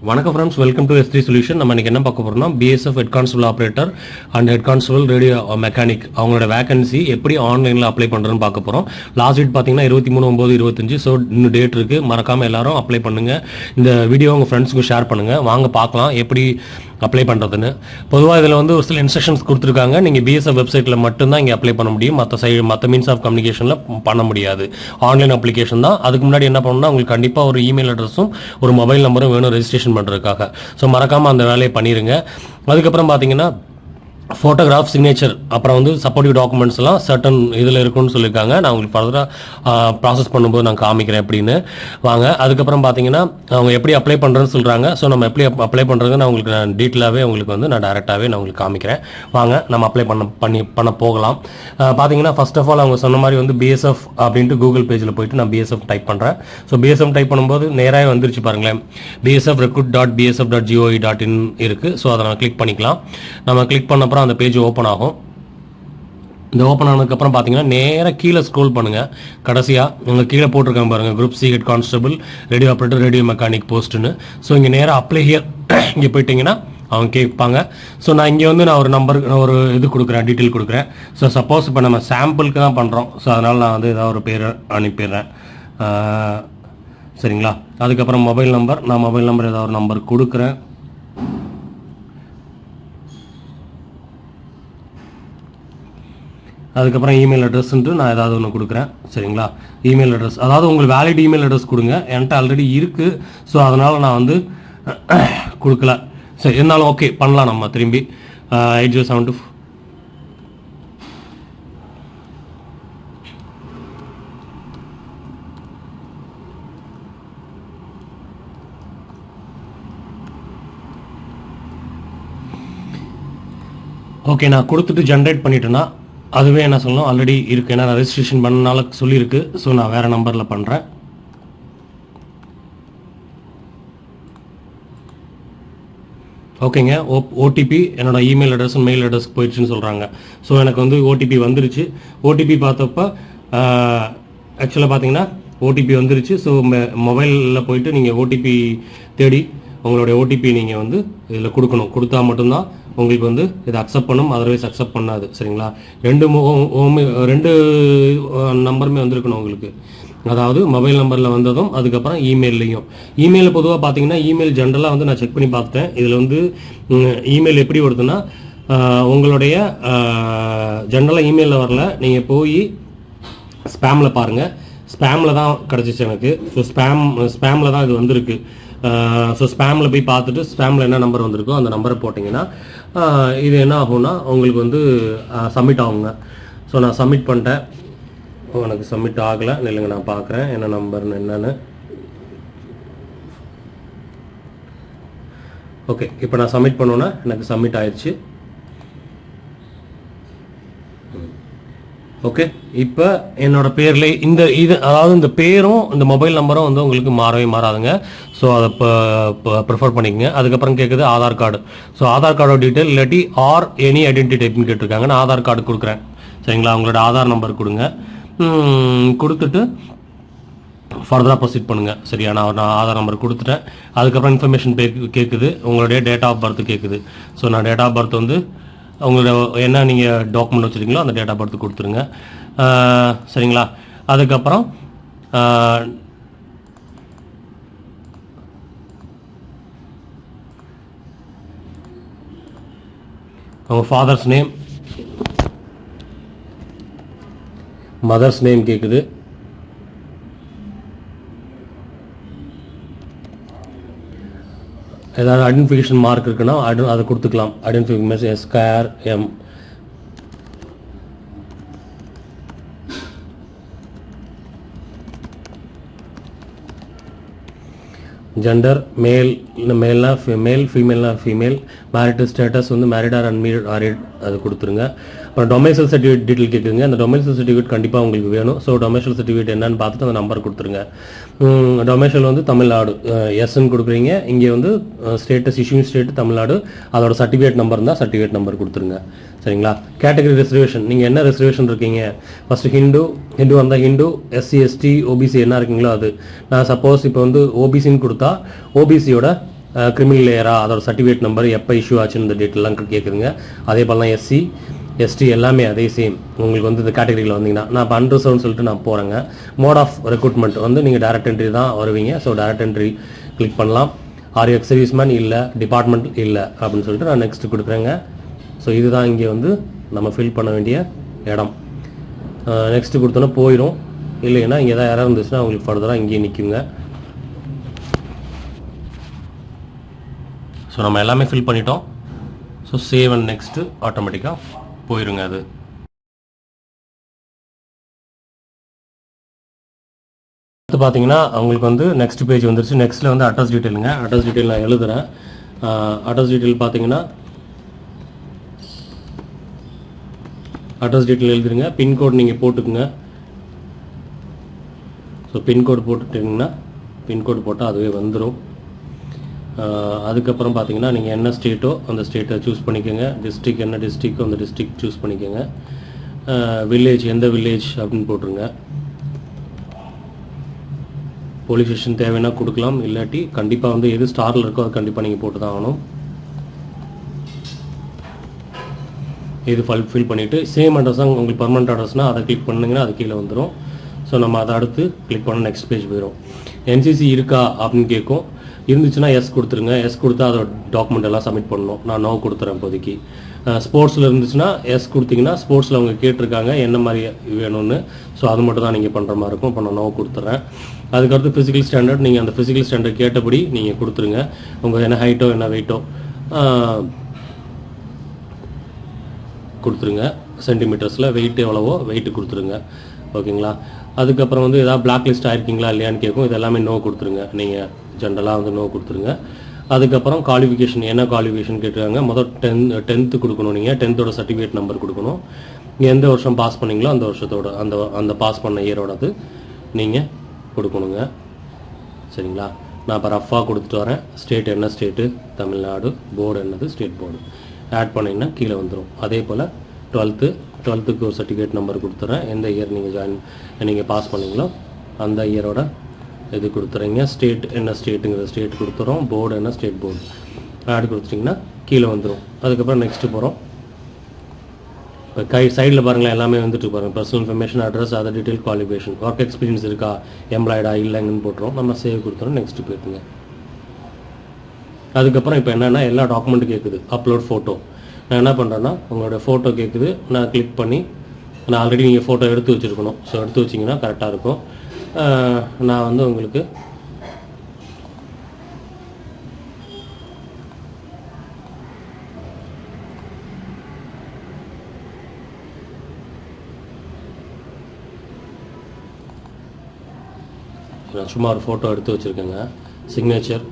வணக்கம் friends, welcome to S3 solution. நம்ம இன்னைக்கு என்ன பார்க்க போறோம்னா BSF head constable operator and head constable radio mechanic அவங்களோட வேகன்சி எப்படி ஆன்லைனில் அப்ளை பண்ணுறதுன்னு பார்க்க போகிறோம். லாஸ்ட் டேட் பார்த்தீங்கன்னா 23/9/25. ஸோ இன்னும் டேட் இருக்குது, மறக்காமல் எல்லாரும் அப்ளை பண்ணுங்கள். இந்த வீடியோ உங்கள் ஃப்ரெண்ட்ஸுக்கு ஷேர் பண்ணுங்கள். வாங்க பார்க்கலாம் எப்படி அப்ளை பண்ணுறதுன்னு. பொதுவாக இதில் வந்து ஒரு சில இன்ஸ்ட்ரக்ஷன்ஸ் கொடுத்துருக்காங்க. நீங்கள் BSF வெப்சைட்டில் மட்டும்தான் இங்கே அப்ளை பண்ண முடியும். மற்ற மீன்ஸ் ஆஃப் கம்யூனிகேஷனில் பண்ண முடியாது. ஆன்லைன் அப்ளிகேஷன் தான். அதுக்கு முன்னாடி என்ன பண்ணணும்னா உங்களுக்கு கண்டிப்பாக ஒரு இமெயில் அட்ரஸும் ஒரு மொபைல் நம்பரும் வேணும் ரெஜிஸ்ட்ரேஷன் பண்ணுறதுக்காக. ஸோ மறக்காமல் அந்த வேலையை பண்ணிடுங்க. அதுக்கப்புறம் பார்த்தீங்கன்னா ஃபோட்டோகிராஃப், சிக்னேச்சர், அப்புறம் வந்து சப்போர்ட்டிவ் டாக்குமெண்ட்ஸ் எல்லாம் சர்டன் இதில் இருக்குன்னு சொல்லியிருக்காங்க. நான் உங்களுக்கு ஃபர்தராக ப்ராசஸ் பண்ணும்போது நான் காமிக்கிறேன் எப்படின்னு. வாங்க. அதுக்கப்புறம் பார்த்தீங்கன்னா அவங்க எப்படி அப்ளை பண்ணுறேன்னு சொல்கிறாங்க. ஸோ நம்ம எப்படி அப்ளை பண்ணுறது நான் உங்களுக்கு டீட்டெயிலாகவே உங்களுக்கு வந்து நான் டேரெக்டாகவே நான் உங்களுக்கு காமிக்கிறேன். வாங்க நம்ம அப்ளை பண்ண போகலாம். பார்த்தீங்கன்னா ஃபர்ஸ்ட் ஆஃப் ஆல் அவங்க சொன்ன மாதிரி வந்து BSF அப்படின்ட்டு கூகுள் பேஜில் போயிட்டு நான் BSF டைப் பண்ணுறேன். ஸோ BSF டைப் பண்ணும்போது நேராக வந்துருச்சு பாருங்களேன். BSFrecruit.bsf.gov.in இருக்குது. ஸோ அதை நான் கிளிக் பண்ணிக்கலாம். நம்ம கிளிக் பண்ண அந்த பேஜ் ஓப்பன் ஆகும். இந்த ஓப்பன் ஆனதுக்கப்புறம் பார்த்தீங்கன்னா நேராக கீழே ஸ்க்ரோல் பண்ணுங்கள். கடைசியாக உங்கள் கீழே போட்டிருக்காங்க பாருங்கள், group C head constable radio operator radio mechanic போஸ்ட்டுன்னு. ஸோ இங்கே நேராக அப்ளை ஹியர் இங்கே போயிட்டீங்கன்னா அவங்க கேட்பாங்க. ஸோ நான் இங்கே வந்து நான் ஒரு இது கொடுக்குறேன், டீட்டெயில் கொடுக்குறேன். ஸோ சப்போஸ் இப்போ நம்ம சாம்பிளுக்கு தான் பண்ணுறோம். ஸோ அதனால் நான் வந்து ஏதாவது ஒரு பேர் அனுப்பிடுறேன். சரிங்களா. அதுக்கப்புறம் மொபைல் நம்பர், நான் மொபைல் நம்பர் ஏதாவது ஒரு நம்பர் கொடுக்குறேன். அதுக்கப்புறம் இமெயில் அட்ரஸ்ன்ட்டு நான் ஏதாவது ஒன்று கொடுக்குறேன். சரிங்களா. இமெயில் அட்ரஸ், அதாவது உங்களுக்கு வேலிட் இமெயில் அட்ரஸ் கொடுங்க. என்கிட்ட ஆல்ரெடி இருக்குது. ஸோ அதனால் நான் வந்து கொடுக்கல. சரி, இருந்தாலும் ஓகே பண்ணலாம் நம்ம திரும்பி. 8072 ஓகே நான் கொடுத்துட்டு ஜென்ரேட் பண்ணிட்டேன்னா அதுவே என்ன சொல்லணும், ஆல்ரெடி இருக்குது. ஏன்னா நான் ரெஜிஸ்ட்ரேஷன் பண்ணனால சொல்லியிருக்கு. ஸோ நான் வேறு நம்பரில் பண்ணுறேன். ஓகேங்க. ஓடிபி என்னோட இமெயில் அட்ரஸ் மெயில் அட்ரஸ்க்கு போயிடுச்சுன்னு சொல்கிறாங்க. ஸோ எனக்கு வந்து ஓடிபி வந்துருச்சு. ஓடிபி பார்த்தப்ப ஆக்சுவலாக பார்த்தீங்கன்னா ஓடிபி வந்துருச்சு. ஸோ மொபைலில் போயிட்டு நீங்கள் ஓடிபி தேடி உங்களுடைய ஓடிபி நீங்கள் வந்து இதில் கொடுக்கணும். கொடுத்தா மட்டும்தான் உங்களுக்கு வந்து இதை அக்செப்ட் பண்ணும், அதர்வைஸ் அக்செப்ட் பண்ணாது. சரிங்களா. ரெண்டு நம்பருமே வந்திருக்கணும் உங்களுக்கு. அதாவது மொபைல் நம்பரில் வந்ததும் அதுக்கப்புறம் இமெயிலையும். இமெயில் பொதுவாக பார்த்தீங்கன்னா இமெயில் ஜென்ரலாக வந்து நான் செக் பண்ணி பார்த்தேன். இதில் வந்து இமெயில் எப்படி வருதுன்னா உங்களுடைய ஜென்ரலாக இமெயிலில் வரல, நீங்கள் போய் ஸ்பேமில் பாருங்கள். ஸ்பேமில் தான் கிடச்சிச்சு எனக்கு. ஸோ ஸ்பேமில் தான் இது வந்திருக்கு. ஸோ ஸ்பேமில் போய் பார்த்துட்டு ஸ்பேமில் என்ன நம்பர் வந்திருக்கோ அந்த நம்பரை போட்டிங்கன்னா இது என்ன ஆகும்னா உங்களுக்கு வந்து சப்மிட் ஆகுங்க. ஸோ நான் சப்மிட் பண்ணிட்டேன். எனக்கு சப்மிட் ஆகலை, இல்லைங்க நான் பார்க்குறேன் என்ன நம்பர்னு என்னன்னு. ஓகே, இப்போ நான் சப்மிட் பண்ணோன்னா எனக்கு சப்மிட் ஆயிடுச்சு. ஓகே, இப்போ என்னோட பேரில் அதாவது இந்த பேரும் இந்த மொபைல் நம்பரும் வந்து உங்களுக்கு மாறவே மாறாதுங்க. ஸோ அதை ப்ரிஃபர் பண்ணிக்கங்க. அதுக்கப்புறம் கேட்குது ஆதார் கார்டு. ஸோ ஆதார் கார்டோட டீட்டெயில் இல்லாட்டி எனி ஐடென்டிட்டி டைப்னு கேட்டிருக்காங்க. நான் ஆதார் கார்டு கொடுக்குறேன். சரிங்களா. அவங்களோட ஆதார் நம்பர் கொடுங்க. கொடுத்துட்டு ஃபர்தராக ப்ரொசீட் பண்ணுங்கள். சரியா. நான் ஆதார் நம்பர் கொடுத்துட்டேன். அதுக்கப்புறம் இன்ஃபர்மேஷன் கேட்குது, உங்களுடைய டேட் ஆஃப் பர்த் கேட்குது. ஸோ நான் டேட் ஆஃப் பர்த் வந்து உங்களோட என்ன நீங்கள் டாக்குமெண்ட் வச்சுருக்கீங்களோ அந்த டேட் ஆஃப் பர்த் கொடுத்துருங்க. சரிங்களா. அதுக்கப்புறம் உங்கள் ஃபாதர்ஸ் நேம், மதர்ஸ் நேம் கேட்குது. ஏதாவது ஐடென்டிஃபிகேஷன் மார்க் இருக்குன்னா அதை கொடுத்துக்கலாம். Identification SKRM. ஜெண்டர் மேல்னா மேல், ஃபீமேல்னா ஃபீமேல். மேரிட்டல் ஸ்டேட்டஸ் வந்து மேரிட் ஆர் அன்மேரிட் அது கொடுத்துருங்க. அப்புறம் டொமைசல் சர்டிஃபிகேட் டீட்டெயில் கேட்குங்க. அந்த டொமைசல் சர்டிஃபிகேட் கண்டிப்பாக உங்களுக்கு வேணும். ஸோ டொமைசல் சர்டிஃபிகேட் என்னன்னு பார்த்துட்டு அந்த நம்பர் கொடுத்துருங்க. டொமைசல் வந்து தமிழ்நாடு எஸ்ன்னு கொடுக்குறீங்க. இங்கே வந்து ஸ்டேட்டஸ் இஷ்யூங் ஸ்டேட் தமிழ்நாடு. அதோட சர்டிஃபிகேட் நம்பர் தான் சர்டிஃபிகேட் நம்பர் கொடுத்துருங்க. சரிங்களா. கேட்டகரி ரிசர்வேஷன், நீங்கள் என்ன ரிசர்வேஷன் இருக்கீங்க. ஃபஸ்ட்டு ஹிந்து வந்தால் ஹிந்து, SC ST OBC என்ன இருக்கீங்களோ அது. நான் சப்போஸ் இப்போ வந்து OBCன்னு கொடுத்தா OBCயோட கிரிமினல் லேயரா, அதோட சர்டிஃபிகேட் நம்பர், எப்போ இஷ்யூ ஆச்சுன்னு இந்த டீட்டெயிலாம் கேட்குதுங்க. அதே போல் தான் எஸ்சி எஸ்டி எல்லாமே அதே சேம். உங்களுக்கு வந்து இந்த கேட்டகரியில் வந்தீங்கன்னா நான் இப்போ அன்ரிசர்வ்னு சொல்லிட்டு நான் போகிறேங்க. மோட் ஆஃப் ரெக்ரூட்மெண்ட் வந்து நீங்கள் டேரக்ட் என்ட்ரி தான் வருவீங்க. ஸோ டேரக்ட் என்ட்ரி கிளிக் பண்ணலாம். ஆர் எக்ஸ் சர்வீஸ்மேன் இல்லை, டிபார்ட்மெண்ட் இல்லை அப்படின்னு சொல்லிட்டு நான் நெக்ஸ்ட் கொடுக்குறேங்க. ஸோ இதுதான் இங்கே வந்து நம்ம ஃபில் பண்ண வேண்டிய இடம். நெக்ஸ்ட்டு கொடுத்தோன்னா போயிடும். இல்லைன்னா இங்கே எதாவது இடம் இருந்துச்சுன்னா உங்களுக்கு ஃபர்தராக இங்கேயே நிற்குங்க. ஸோ நம்ம எல்லாமே ஃபில் பண்ணிட்டோம். ஸோ சேவ் அண்ட் நெக்ஸ்ட்டு ஆட்டோமேட்டிக்காக போயிருங்க. அது அடுத்து பார்த்தீங்கன்னா உங்களுக்கு வந்து நெக்ஸ்ட் பேஜ் வந்துருச்சு. நெக்ஸ்ட்டில் வந்து அட்ரஸ் டீட்டெயிலுங்க. அட்ரஸ் டீட்டெயில் நான் எழுதுகிறேன். அட்ரஸ் டீட்டெயில் பார்த்தீங்கன்னா அட்ரஸ் டீட்டெயில் எழுதுருங்க. பின்கோடு நீங்கள் போட்டுக்குங்க. ஸோ பின்கோடு போட்டுட்டிங்கன்னா பின்கோடு போட்டால் அதுவே வந்துடும். அதுக்கப்புறம் பார்த்தீங்கன்னா நீங்கள் என்ன ஸ்டேட்டோ அந்த ஸ்டேட்டை சூஸ் பண்ணிக்கோங்க. டிஸ்ட்ரிக் என்ன டிஸ்ட்ரிக்கோ அந்த டிஸ்ட்ரிக் சூஸ் பண்ணிக்கோங்க. வில்லேஜ் எந்த வில்லேஜ் அப்படின்னு போட்டுருங்க. போலீஸ் ஸ்டேஷன் தேவைன்னா கொடுக்கலாம். இல்லாட்டி கண்டிப்பாக வந்து எது ஸ்டாரில் இருக்கோ அது கண்டிப்பாக நீங்கள் போட்டு தான் ஆகணும். இது ஃபில் பண்ணிவிட்டு சேம் அட்ரஸ் தான் உங்களுக்கு பர்மனெண்ட் அட்ரஸ்னால் அதை கிளிக் பண்ணிங்கன்னா அது கீழே வந்துடும். ஸோ நம்ம அதை அடுத்து கிளிக் பண்ண நெக்ஸ்ட் பேஜ் போயிடும். என்சிசி இருக்கா அப்படின்னு கேட்கும். இருந்துச்சுன்னா எஸ் கொடுத்துருங்க. எஸ் கொடுத்தா அதோட டாக்குமெண்ட் எல்லாம் சப்மிட் பண்ணணும். நான் நோ கொடுத்துறேன் இப்போதைக்கு. ஸ்போர்ட்ஸில் இருந்துச்சுன்னா எஸ் கொடுத்தீங்கன்னா ஸ்போர்ட்ஸில் அவங்க கேட்டிருக்காங்க என்ன மாதிரி வேணும்னு. ஸோ அது மட்டும் தான் நீங்கள் பண்ணுற மாதிரி இருக்கும். இப்போ நான் நோ கொடுத்துட்றேன். அதுக்கடுத்து ஃபிசிக்கல் ஸ்டாண்டர்ட் நீங்கள் அந்த ஃபிசிக்கல் ஸ்டாண்டர்ட் கேட்டபடி நீங்கள் கொடுத்துருங்க. உங்கள் என்ன ஹைட்டோ என்ன வெயிட்டோ கொடுத்துருங்க. சென்டிமீட்டர்ஸில் வெயிட் எவ்வளவோ வெயிட்டு கொடுத்துருங்க. ஓகேங்களா. அதுக்கப்புறம் வந்து எதாவது பிளாக் லிஸ்ட் ஆயிருக்கீங்களா இல்லையான்னு கேட்கும். இது எல்லாமே நோ கொடுத்துருங்க. நீங்கள் ஜென்ரலாக வந்து நோ கொடுத்துருங்க. அதுக்கப்புறம் குவாலிஃபிகேஷன் என்ன குவாலிஃபிகேஷன் கேட்டுருக்காங்க. முதல் 10th கொடுக்கணும். நீங்கள் 10th சர்டிஃபிகேட் நம்பர் கொடுக்கணும். எந்த வருஷம் பாஸ் பண்ணீங்களோ அந்த வருஷத்தோட அந்த பாஸ் பண்ண இயரோடது நீங்கள் கொடுக்கணுங்க. சரிங்களா. நான் இப்போ ரஃபாக கொடுத்துட்டு வரேன். ஸ்டேட் என்ன ஸ்டேட்டு தமிழ்நாடு, போர்டு என்னது ஸ்டேட் போர்டு. ஆட் பண்ணிங்கன்னா கீழே வந்துடும். அதே போல் 12th ஒரு சர்டிஃபிகேட் நம்பர் கொடுத்துட்றேன். எந்த இயர் நீங்கள் பாஸ் பண்ணீங்களோ அந்த இயரோட இது கொடுத்துறீங்க. ஸ்டேட் என்ன ஸ்டேட்டுங்கிற ஸ்டேட் கொடுத்துறோம். போர்டு என்ன ஸ்டேட் போர்டு ஆட் கொடுத்துட்டிங்கன்னா கீழே வந்துடும். அதுக்கப்புறம் நெக்ஸ்ட்டு போகிறோம். இப்போ சைடில் பாருங்களேன் எல்லாமே வந்துட்டு பாருங்கள். Personal information, address, other detail, qualification, work experience இருக்கா, எம்ப்ளாய்டா இல்லைங்கன்னு போட்டுரும். நம்ம சேவ் கொடுத்துறோம். நெக்ஸ்ட்டு போயிட்டுங்க. அதுக்கப்புறம் இப்போ என்னென்னா எல்லா டாக்குமெண்ட்டும் கேட்குது. Upload photo. நான் என்ன பண்ணுறேன்னா உங்களோட ஃபோட்டோ கேட்குது. நான் கிளிக் பண்ணி நான் ஆல்ரெடி நீங்கள் ஃபோட்டோ எடுத்து வச்சுருக்கணும். ஸோ எடுத்து வச்சிங்கன்னா கரெக்டாக இருக்கும். நான் வந்து உங்களுக்கு சும்மா ஒரு ஃபோட்டோ எடுத்து வச்சுருக்கேங்க. சிக்னேச்சர்,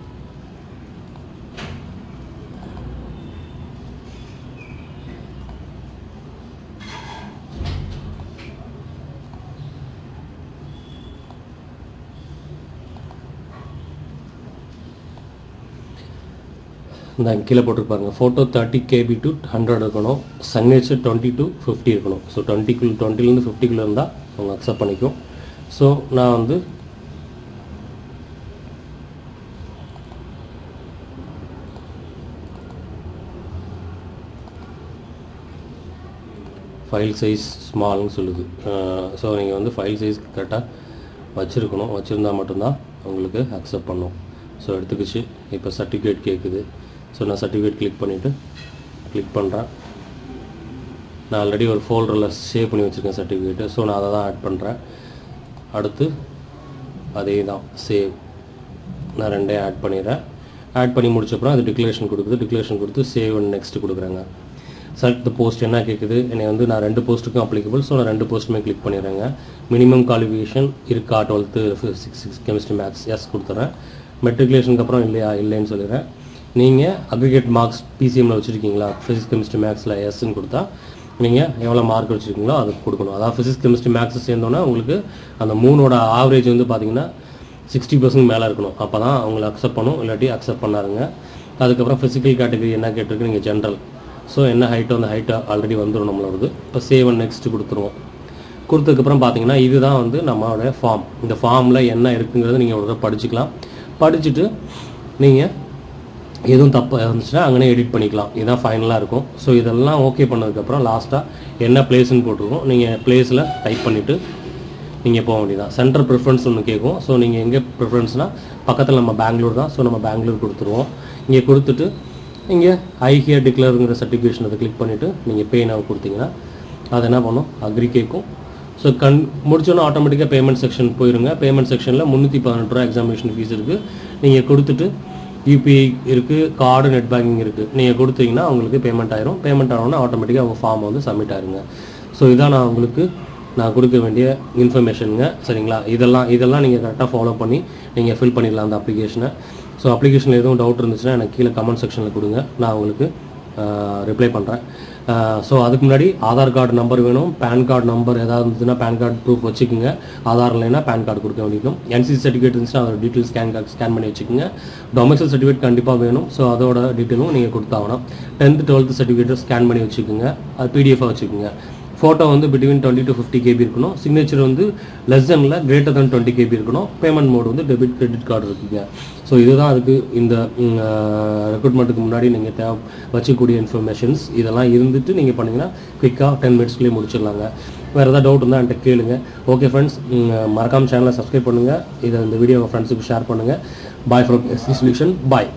இந்த கீழே போட்டுருப்பாருங்க. ஃபோட்டோ 30 KB to 100 இருக்கணும். சிக்னேச்சர் 20 to 50 இருக்கணும். ஸோ 20லேருந்து 50 இருந்தால் அவங்க அக்செப்ட் பண்ணிக்கும். ஸோ நான் வந்து ஃபைல் சைஸ் ஸ்மால்னு சொல்லுது. ஸோ நீங்கள் வந்து ஃபைல் சைஸ் கரெக்டாக வச்சுருக்கணும். வச்சுருந்தா மட்டும்தான் உங்களுக்கு அக்செப்ட் பண்ணும். ஸோ எடுத்துக்கிச்சு. இப்போ சர்டிஃபிகேட் கேட்குது. ஸோ நான் சர்டிஃபிகேட் கிளிக் பண்ணுறேன். நான் ஆல்ரெடி ஒரு ஃபோல்டரில் சேவ் பண்ணி வச்சுருக்கேன் சர்டிஃபிகேட்டு. ஸோ நான் அதை தான் ஆட் பண்ணுறேன். அடுத்து அதே தான் சேவ். நான் ரெண்டையும் ஆட் பண்ணிடுறேன். ஆட் பண்ணி முடிச்சப்பறம் அது டிக்ளரேஷன் கொடுக்குது. டிக்ளரேஷன் கொடுத்து சேவ் அண்ட் நெக்ஸ்ட் கொடுக்குறாங்க. செலக்ட் த போஸ்ட் என்ன கேட்குது. என்னை வந்து நான் 2 போஸ்ட்டுக்கும் அப்ளிகபிள். ஸோ நான் 2 போஸ்ட்டுமே கிளிக் பண்ணிடுறேங்க. மினிமம் குவாலிஃபிகேஷன் இருக்கா 12th physics chemistry maths S கொடுத்துட்றேன். மெட்ரிகுலேஷனுக்கு அப்புறம் இல்லைன்னு சொல்லிடுறேன். நீங்கள் அக்ரிகேட் மார்க்ஸ் பிசிஎம்மில் வச்சுருக்கீங்களா ஃபிசிக்ஸ் கெமிஸ்ட்ரி மேக்ஸில் எஸ்ன்னு கொடுத்தா நீங்கள் எவ்வளோ மார்க் வச்சுருக்கீங்களோ அது கொடுக்கணும். அதாவது ஃபிசிக்ஸ் கெமிஸ்ட்ரி மேக்ஸ் சேர்ந்தோன்னா உங்களுக்கு அந்த 3ஓட ஆவரேஜ் வந்து பார்த்தீங்கன்னா 60% மேலே இருக்கணும். அப்போ தான் அவங்களை அக்செப்ட் பண்ணும். இல்லாட்டி அக்செப்ட் பண்ணாருங்க. அதுக்கப்புறம் ஃபிசிக்கல் கேட்டகரி என்ன கேட்டிருக்கு நீங்கள் ஜென்ரல். ஸோ என்ன ஹைட்டோ அந்த ஹைட்டை ஆல்ரெடி வந்துடும் நம்மளோடது. இப்போ சேவ் அண்ட் நெக்ஸ்ட் கொடுத்துருவோம். கொடுத்ததுக்கப்புறம் பார்த்தீங்கன்னா இதுதான் வந்து நம்மளோட ஃபார்ம். இந்த ஃபார்மில் என்ன இருக்குங்கிறது நீங்கள் ஒரு தடவை படிச்சுக்கலாம். படிச்சுட்டு நீங்கள் எதுவும் தப்பு இருந்துச்சுன்னா அங்கேயே எடிட் பண்ணிக்கலாம். இதுதான் ஃபைனலாக இருக்கும். ஸோ இதெல்லாம் ஓகே பண்ணதுக்கப்புறம் லாஸ்ட்டாக என்ன பிளேஸ்ன்னு போட்டிருக்கோம். நீங்கள் பிளேஸில் டைப் பண்ணிவிட்டு நீங்கள் போக வேண்டியதான். சென்ட்ரல் ப்ரிஃபரன்ஸ் ஒன்று கேட்கும். ஸோ நீங்கள் எங்கே ப்ரிஃபரன்ஸ்னால் பக்கத்தில் நம்ம பெங்களூர் தான். ஸோ நம்ம பெங்களூர் கொடுத்துருவோம். இங்கே கொடுத்துட்டு இங்கே ஐ ஹியர் டிக்ளேருங்கிற சர்டிஃபிகேஷன் அதை கிளிக் பண்ணிவிட்டு நீங்கள் பே நவ் கொடுத்தீங்கன்னா அது என்ன பண்ணும், அக்ரி கேட்கும். ஸோ முடிச்சோன்னா ஆட்டோமேட்டிக்காக பேமெண்ட் செக்ஷன் போயிருங்க. பேமெண்ட் செக்ஷனில் 318 ரூபா எக்ஸாமினேஷன் ஃபீஸ் இருக்குது. நீங்கள் கொடுத்துட்டு யூபிஐ இருக்குது, கார்டு, நெட் பேங்கிங் இருக்குது. நீங்கள் கொடுத்தீங்கன்னா உங்களுக்கு பேமெண்ட் ஆயிரும். பேமெண்ட் ஆனோன்னா ஆட்டோமேட்டிக்காக அவங்க ஃபார்ம் வந்து சப்மிட் ஆயிருங்க. ஸோ இதான் நான் கொடுக்க வேண்டிய இன்ஃபர்மேஷனுங்க. சரிங்களா? இதெல்லாம் நீங்கள் கரெக்டாக ஃபாலோ பண்ணி நீங்கள் ஃபில் பண்ணிடலாம் அந்த அப்ளிகேஷனை. ஸோ அப்ளிகேஷனில் எதுவும் டவுட் இருந்துச்சுன்னா எனக்கு கீழே கமெண்ட் செக்ஷனில் கொடுங்க, நான் உங்களுக்கு ரிப்ளை பண்ணுறேன். ஸோ அதுக்கு முன்னாடி ஆதார் கார்டு நம்பர் வேணும், பேன் கார்டு நம்பர் ஏதாவது இருந்துச்சுன்னா பேன் கார்டு ப்ரூஃப் வச்சுக்கோங்க. ஆதார் இல்லைன்னா பேன் கார்டு கொடுக்க வேண்டியிருக்கும். என்சிசி சர்டிஃபிகேட் இருந்துச்சுன்னா அதோட டீட்டெயில் ஸ்கேன் பண்ணி வச்சுக்கோங்க. டொமைசைல் சர்டிஃபிகேட் கண்டிப்பாக வேணும். ஸோ அதோட டீட்டெயிலும் நீங்கள் கொடுத்தாகணும். 10th 12th சர்டிஃபிகேட்டை ஸ்கேன் பண்ணி வச்சுக்கோங்க. அது பிடிஎஃபாக வச்சுக்கோங்க. ஃபோட்டோ வந்து பிட்வீன் 20 to 50 KB இருக்கணும். சிக்னேச்சர் வந்து லெஸ் தென்ல கிரேட்டர் தென் 20 KB இருக்கணும். பேமெண்ட் மோட் வந்து டெபிட் கிரெடிட் கார்டு இருக்குங்க. ஸோ இதுதான் அதுக்கு இந்த ரெக்ரூட்மெண்ட்டுக்கு முன்னாடி நீங்கள் வச்சுக்கூடிய இன்ஃபர்மேஷன்ஸ். இதெல்லாம் இருந்துட்டு நீங்கள் பண்ணிங்கன்னா குயிக்காக 10 minutesக்குள்ளேயே முடிச்சிடலாங்க. வேறு ஏதாவது டவுட் இருந்தால் என்கிட்ட கேளுங்க. ஓகே ஃப்ரெண்ட்ஸ், மறக்காமல் சேனலை சப்ஸ்கிரைப் பண்ணுங்கள். இந்த வீடியோ உங்கள் ஃப்ரெண்ட்ஸுக்கு ஷேர் பண்ணுங்கள். Bye from SC Solution. Bye.